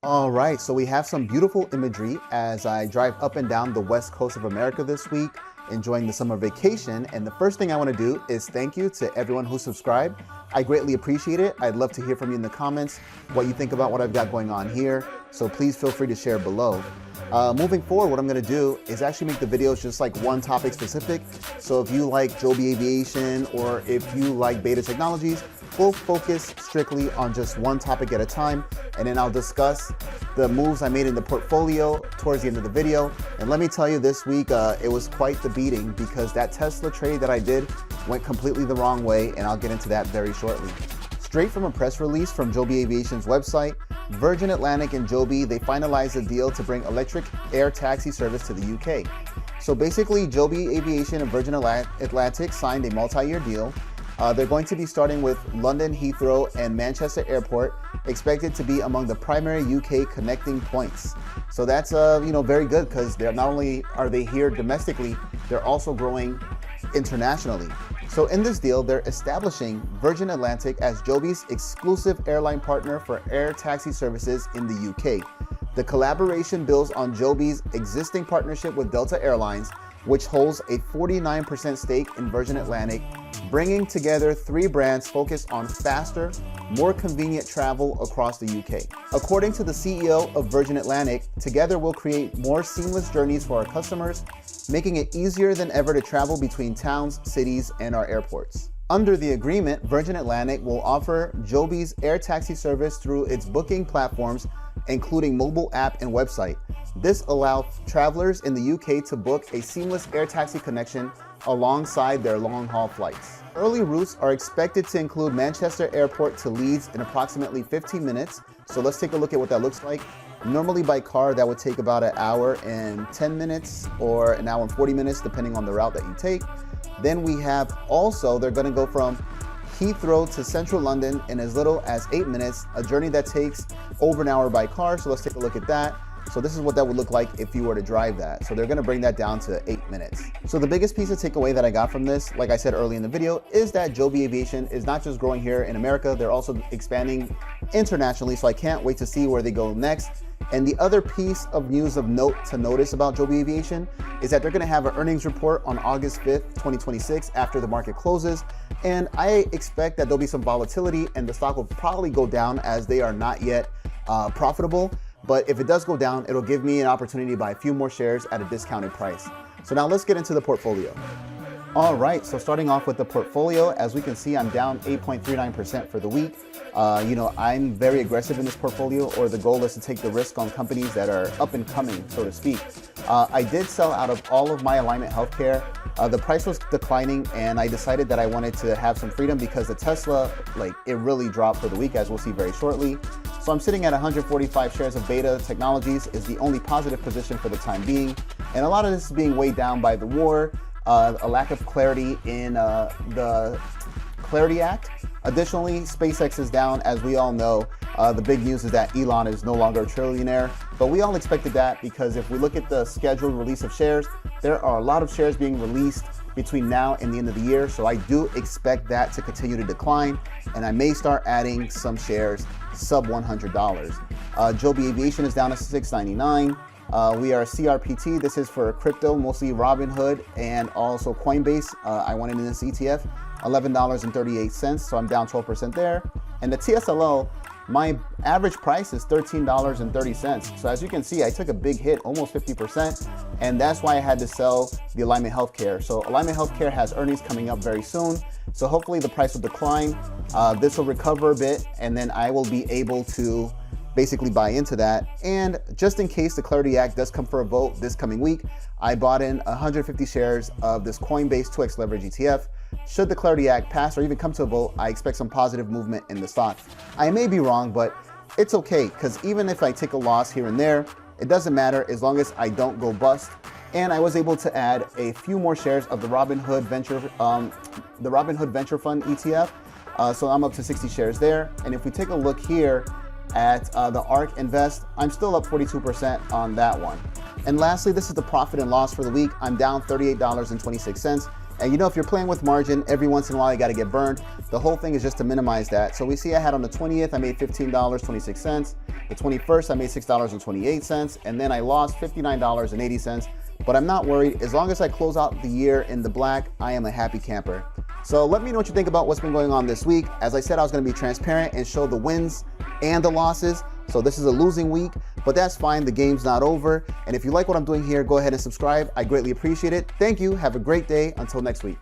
All right, so we have some beautiful imagery as I drive up and down the west coast of America this week, enjoying the summer vacation. And the first thing I want to do is thank you to everyone who subscribed. I greatly appreciate it. I'd love to hear from you in the comments what you think about what I've got going on here. So please feel free to share below. Moving forward, what I'm going to do is actually make the videos just like one topic specific. So if you like Joby Aviation or if you like beta technologies, we'll focus strictly on just one topic at a time, and then I'll discuss the moves I made in the portfolio towards the end of the video. And let me tell you, this week it was quite the beating because that Tesla trade that I did went completely the wrong way, and I'll get into that very shortly. Straight from a press release from Joby Aviation's website, Virgin Atlantic and Joby, they finalized a deal to bring electric air taxi service to the UK. So basically, Joby Aviation and Virgin Atlantic signed a multi-year deal. They're going to be starting with London Heathrow and Manchester Airport, expected to be among the primary UK connecting points. So that's very good because they're not only are they here domestically, they're also growing internationally. So in this deal, they're establishing Virgin Atlantic as Joby's exclusive airline partner for air taxi services in the UK. The collaboration builds on Joby's existing partnership with Delta Airlines, which holds a 49% stake in Virgin Atlantic, bringing together three brands focused on faster, more convenient travel across the UK. According to the CEO of Virgin Atlantic, together we'll create more seamless journeys for our customers, making it easier than ever to travel between towns, cities, and our airports. Under the agreement, Virgin Atlantic will offer Joby's air taxi service through its booking platforms, including mobile app and website. This allows travelers in the UK to book a seamless air taxi connection alongside their long-haul flights. Early routes are expected to include Manchester Airport to Leeds in approximately 15 minutes. So let's take a look at what that looks like. Normally by car, that would take about an hour and 10 minutes or an hour and 40 minutes, depending on the route that you take. Then we have also, they're gonna go from Heathrow to central London in as little as 8 minutes, a journey that takes over an hour by car. So let's take a look at that. So this is what that would look like if you were to drive that. So they're gonna bring that down to 8 minutes. So the biggest piece of takeaway that I got from this, like I said early in the video, is that Joby Aviation is not just growing here in America, they're also expanding internationally. So I can't wait to see where they go next. And the other piece of news of note to notice about Joby Aviation is that they're gonna have an earnings report on August 5th, 2026 after the market closes. And I expect that there'll be some volatility and the stock will probably go down as they are not yet profitable. But if it does go down, it'll give me an opportunity to buy a few more shares at a discounted price. So now let's get into the portfolio. All right, so starting off with the portfolio, as we can see, I'm down 8.39% for the week. I'm very aggressive in this portfolio, or the goal is to take the risk on companies that are up and coming, so to speak. I did sell out of all of my Alignment Healthcare. The price was declining and I decided that I wanted to have some freedom because the Tesla, it really dropped for the week, as we'll see very shortly. So I'm sitting at 145 shares of Beta Technologies, is the only positive position for the time being. And a lot of this is being weighed down by the war, a lack of clarity in the Clarity Act. Additionally, SpaceX is down, as we all know. The big news is that Elon is no longer a trillionaire, but we all expected that because if we look at the scheduled release of shares, there are a lot of shares being released between now and the end of the year. So I do expect that to continue to decline, and I may start adding some shares sub $100. Joby Aviation is down to $6.99. We are CRPT. This is for crypto, mostly Robinhood and also Coinbase. I wanted in this ETF, $11.38. So I'm down 12% there. And the TSLO, my average price is $13.30. So as you can see, I took a big hit, almost 50%. And that's why I had to sell the Alignment Healthcare. So Alignment Healthcare has earnings coming up very soon. So hopefully the price will decline. This will recover a bit, and then I will be able to basically buy into that. And just in case the Clarity Act does come for a vote this coming week, I bought in 150 shares of this Coinbase 2x leverage ETF. Should the Clarity Act pass or even come to a vote, I expect some positive movement in the stock. I may be wrong, but it's okay, because even if I take a loss here and there, it doesn't matter as long as I don't go bust. And I was able to add a few more shares of the Robinhood Venture Fund ETF. So I'm up to 60 shares there. And if we take a look here at the ARK Invest, I'm still up 42% on that one. And lastly, this is the profit and loss for the week. I'm down $38.26. And you know, if you're playing with margin, every once in a while you got to get burned. The whole thing is just to minimize that. So we see I had on the 20th, I made $15.26. The 21st, I made $6.28. And then I lost $59.80. But I'm not worried. As long as I close out the year in the black, I am a happy camper. So let me know what you think about what's been going on this week. As I said, I was going to be transparent and show the wins and the losses. So this is a losing week, but that's fine. The game's not over. And if you like what I'm doing here, go ahead and subscribe. I greatly appreciate it. Thank you. Have a great day. Until next week.